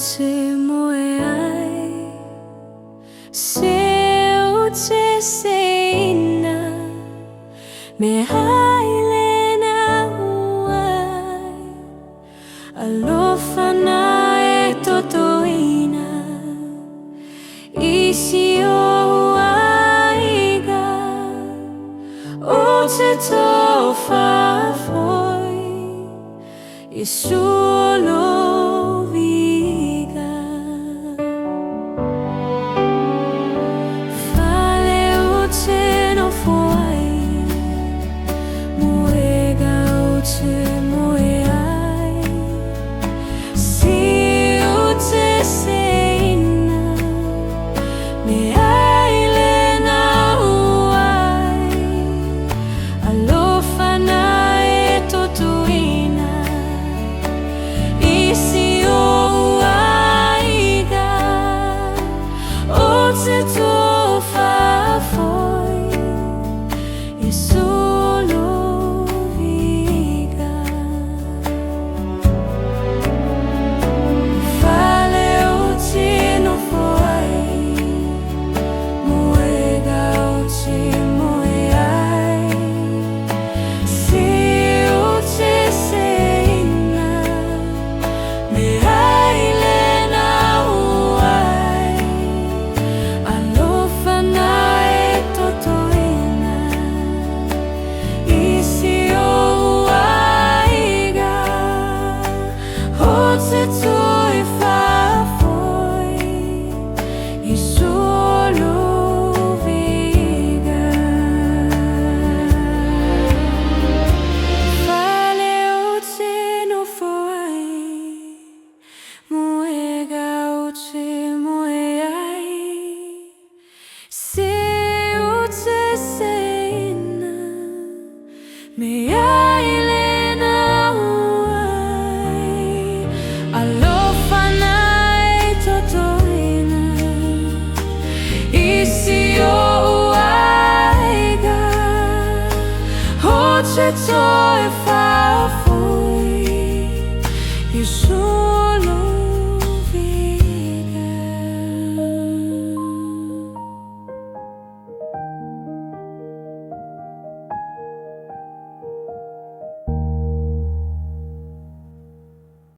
te moe ai se o te seina me haile na uai alofa na e totoina isi o aiga o te tofa foi e solo me haile na uai alofa na e totoina isi o aiga o te toe fa foi